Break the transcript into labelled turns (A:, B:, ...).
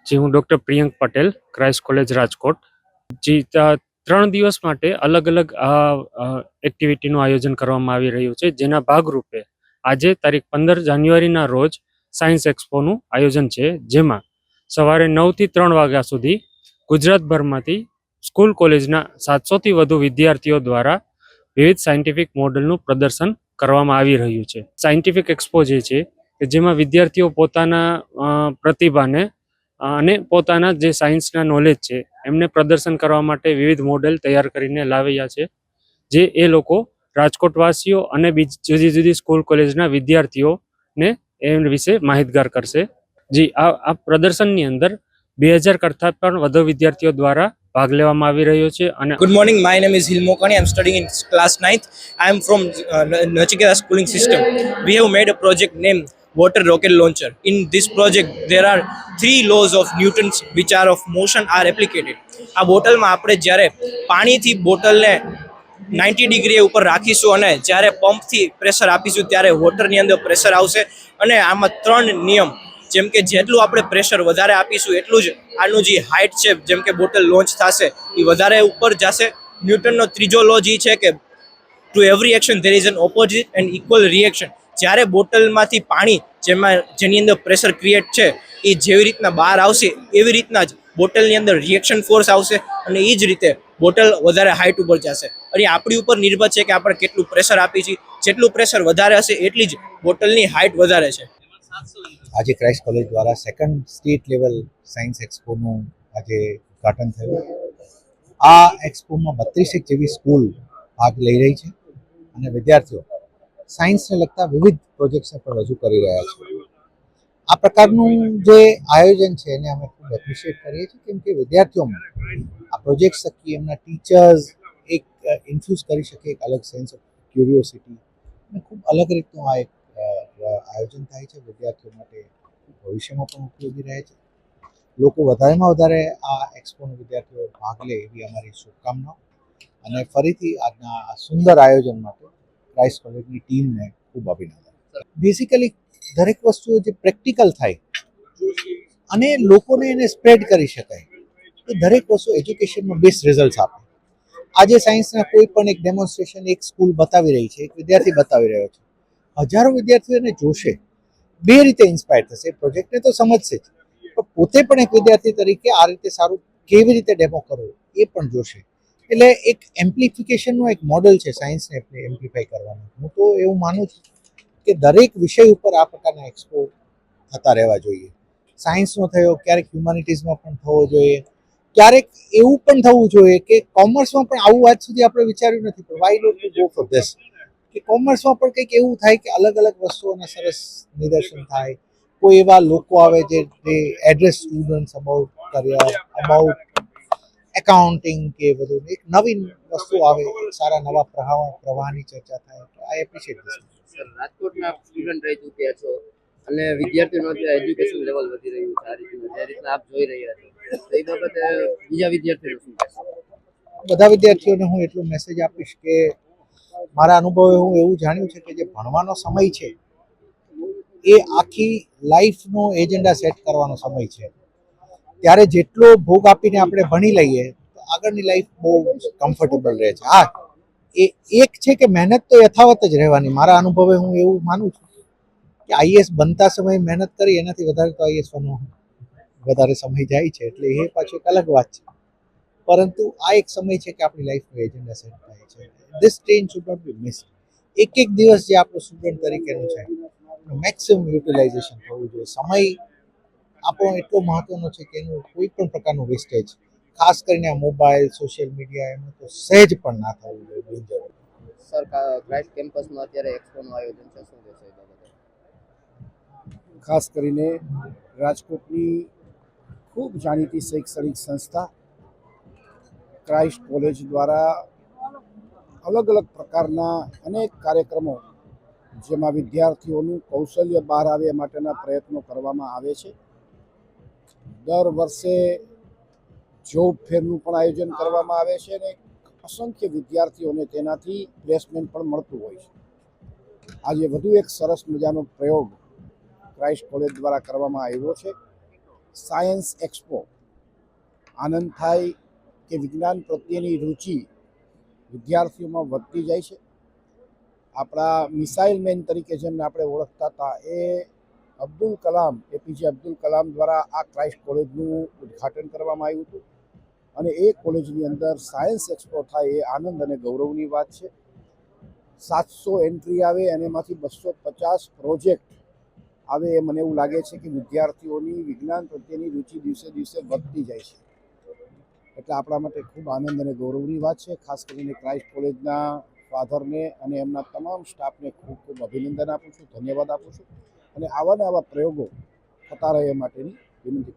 A: જી હું doctor Priyank Patel, Christ college Rajkot. જી 3 દિવસ માટે અલગ અલગ એક્ટિવિટીનું આયોજન કરવામાં આવી રહ્યું છે, જેના ભાગરૂપે આજે તારીખ 15 જાન્યુઆરીના રોજ સાયન્સ એક્સપોનું આયોજન છે, જેમાં સવારે 9 થી 3 વાગ્યા સુધી ગુજરાતભરમાંથી સ્કૂલ કોલેજના 700થી વધુ વિદ્યાર્થીઓ દ્વારા વિવિધ સાયન્ટિફિક મોડલનું પ્રદર્શન કરવામાં આવી રહ્યું છે. સાયન્ટિફિક એક્સપો જે છે કે જેમાં વિદ્યાર્થીઓ પોતાના પ્રતિભાને અને પોતાના જે સાયન્સના નોલેજ છે એમને પ્રદર્શન કરવા માટે વિવિધ મોડેલ તૈયાર કરીને લાવ્યા છે, જે એ લોકો રાજકોટવાસીઓ અને જુદી જુદી સ્કૂલ કોલેજના વિદ્યાર્થીઓને એ વિશે માહિતગાર કરશે. જી આ પ્રદર્શનની અંદર 2000 કરતાં પણ વધુ વિદ્યાર્થીઓ દ્વારા ભાગ લેવામાં આવી રહ્યો છે. અને
B: Good morning, my name is Hil Mokani. I'm studying in class 9th. I am from Nachiketa schooling system. We have made a project named water rocket launcher. In this project there are 3 laws of Newton's which are of motion are applicated. આ બોટલમાં આપણે જ્યારે પાણીથી બોટલને 90 degree ઉપર રાખીશું અને જ્યારે પંપથી pressure આપીશું ત્યારે વોટરની અંદર પ્રેશર આવશે. અને આમાં 3 નિયમ, જેમ કે જેટલું આપણે પ્રેશર વધારે આપીશું એટલું જ આનું જે હાઇટ છે, જેમ કે બોટલ લોન્ચ થશે એ વધારે ઉપર જશે. ન્યૂટનનો ત્રીજો લો જે છે કે two every action there is an opposite and equal reaction. જ્યારે બોટલમાંથી પાણી જેની અંદર પ્રેશર ક્રિએટ છે એ જેવી રીતના બહાર આવશે એવી રીતના જ બોટલની અંદર રિએક્શન ફોર્સ આવશે અને એ જ રીતે બોટલ વધારે હાઇટ ઉપર જશે. અને આપણી ઉપર નિર્ભર છે કે આપણે કેટલું પ્રેશર આપીએ છીએ. જેટલું પ્રેશર વધારે હશે એટલી જ બોટલની હાઇટ વધારે છે.
C: આજે ક્રાઇસ્ટ કોલેજ દ્વારા સેકન્ડ સ્ટેટ લેવલ સાયન્સ એક્સપોનું આજે ઉદ્ઘાટન થયું. આ એક્સપોમાં 32 જેવી સ્કૂલ ભાગ લઈ રહી છે અને વિદ્યાર્થીઓ સાયન્સને લગતા વિવિધ પ્રોજેક્ટ્સને પણ રજૂ કરી રહ્યા છે. આ પ્રકારનું જે આયોજન છે એને અમે ખૂબ એપ્રિશિએટ કરીએ છીએ, કેમ કે વિદ્યાર્થીઓમાં આ પ્રોજેક્ટ્સ થકી એમના ટીચર્સ એક ઇન્ફ્યુઝ કરી શકે એક અલગ સેન્સ ઓફ ક્યુરિયોસિટી, અને ખૂબ અલગ રીતનું આ એક આયોજન થાય છે. વિદ્યાર્થીઓ માટે ભવિષ્યમાં પણ ઉપયોગી રહે છે. લોકો વધારેમાં વધારે આ એક્સપોનો વિદ્યાર્થીઓ ભાગ લે એવી અમારી શુભકામનાઓ. અને ફરીથી આજના આ સુંદર આયોજન માટે ક્રાઇસ્ટ કોલેજની ટીમને ખૂબ અભિનંદન. બેઝિકલી દરેક વસ્તુઓ જે પ્રેક્ટિકલ થાય અને લોકોને એને સ્પ્રેડ કરી શકાય, એ દરેક વસ્તુ એજ્યુકેશનમાં બેસ્ટ રિઝલ્ટ આપે. આજે સાયન્સના કોઈ પણ એક ડેમોન્સ્ટ્રેશન એક સ્કૂલ બતાવી રહી છે, એક વિદ્યાર્થી બતાવી રહ્યો છે, હજારો વિદ્યાર્થીઓ એને જોશે, બે રીતે ઇન્સ્પાયર થશે. પ્રોજેક્ટને તો સમજશે જ, પણ પોતે પણ એક વિદ્યાર્થી તરીકે આ રીતે સારું કેવી રીતે ડેમો કરવો એ પણ જોશે. એટલે એક એમ્પ્લિફિકેશનનું એક મોડલ છે સાયન્સને એમ્પ્લિફાય કરવાનું. હું તો એવું માનું છું કે દરેક વિષય ઉપર આ પ્રકારના એક્સપો થતા રહેવા જોઈએ. સાયન્સનો થયો, ક્યારેક હ્યુમાનિટીઝમાં પણ થવો જોઈએ, ક્યારેક એવું પણ થવું જોઈએ કે કોમર્સમાં પણ આવું આજ સુધી આપણે વિચાર્યું નથી, પણ why not to go for this, કે કોમર્સમાં પણ કંઈક એવું થાય કે અલગ અલગ વસ્તુઓના સરસ નિદર્શન થાય. કોઈ એવા લોકો આવે જે address students about career, about accounting કે બધું એક નવીન વસ્તુ આવે, સારા નવા પ્રવાહની ચર્ચા થાય. આઈ એપ્રિશિએટ ધીસ.
D: સર, રાજકોટના સ્ટુડન્ટ રહી ચૂક્યા છો અને વિદ્યાર્થીઓનું એજ્યુકેશન લેવલ વધી રહ્યું છે. આ રીતના જે રીતના આપ જોઈ રહ્યા છો, તો એ બાબતે બીજા વિદ્યાર્થીઓને શું કહેશો?
C: બધા વિદ્યાર્થીઓને હું એટલો મેસેજ આપીશ કે મારા અનુભવે હું એવું જાણ્યું છે કે જે ભણવાનો સમય છે એ આખી લાઈફનો એજન્ડા સેટ કરવાનો સમય છે. ત્યારે જેટલો ભોગ આપીને આપણે ભણી લઈએ તો આગળની લાઈફ બહુ કમ્ફર્ટેબલ રહે છે. હા, એ એક છે કે મહેનત તો યથાવત જ રહેવાની. મારા અનુભવે હું એવું માનું છું કે આઈએએસ બનતા સમયે મહેનત કરી એનાથી વધારે તો આઈએએસ બનવાનો વધારે સમય જાય છે, એટલે એ પાછું એક અલગ વાત છે. પરંતુ આ એક સમય છે કે આપણી લાઈફનો એજન્ડા સેટ થાય છે. This train should not be missed. એક એક દિવસ જે આપણો સ્ટુડન્ટ તરીકેનું છે મેક્સિમમ યુટિલાઇઝેશન થવું જોઈએ. સમય આપણો એટલો મહત્વનો છે કે એનું કોઈ પણ પ્રકારનું વેસ્ટેજ, ખાસ કરીને આ મોબાઈલ, સોશિયલ મીડિયા, એમાં તો સહેજ પણ ના થવું જોઈએ બિનજરૂરી.
D: સર, ક્રાઇસ્ટ કેમ્પસમાં અત્યારે એક્સપોનું આયોજન છે, શું કહેશો એ બાબતે?
E: ખાસ કરીને રાજકોટની ખૂબ જાણીતી શૈક્ષણિક સંસ્થા ક્રાઇસ્ટ કોલેજ દ્વારા અલગ અલગ પ્રકારના અનેક કાર્યક્રમો, જેમાં વિદ્યાર્થીઓનું કૌશલ્ય બહાર આવે એ માટેના પ્રયત્નો કરવામાં આવે છે. દર વર્ષે જોબ ફેરનું પણ આયોજન કરવામાં આવે છે અને અસંખ્ય વિદ્યાર્થીઓને તેનાથી પ્લેસમેન્ટ પણ મળતું હોય છે. આજે વધુ એક સરસ મજાનો પ્રયોગ ક્રાઇસ્ટ કોલેજ દ્વારા કરવામાં આવ્યો છે. સાયન્સ એક્સપો આનંદ થાય કે વિજ્ઞાન પ્રત્યેની રુચિ વિદ્યાર્થીઓમાં વધતી જાય છે. આપણા મિસાઇલ મેન તરીકે જેમને આપણે ઓળખતા હતા એ અબ્દુલ કલામ એપીજે અબ્દુલ કલામ દ્વારા આ ક્રાઇસ્ટ કોલેજનું ઉદ્ઘાટન કરવામાં આવ્યું હતું અને એ કોલેજની અંદર સાયન્સ એક્સપો થાય એ આનંદ અને ગૌરવની વાત છે. 700 એન્ટ્રી આવે અને એમાંથી 250 પ્રોજેક્ટ આવે એ મને એવું લાગે છે કે વિદ્યાર્થીઓની વિજ્ઞાન પ્રત્યેની રુચિ દિવસે દિવસે વધતી જાય છે. એટલે આપણા માટે ખૂબ આનંદ અને ગૌરવની વાત છે. ખાસ કરીને ક્રાઇસ્ટ કોલેજના ફાધરને અને એમના તમામ સ્ટાફને ખૂબ ખૂબ અભિનંદન આપું છું, ધન્યવાદ આપું છું અને આવા પ્રયોગો થતા રહે એ માટેની વિનંતી.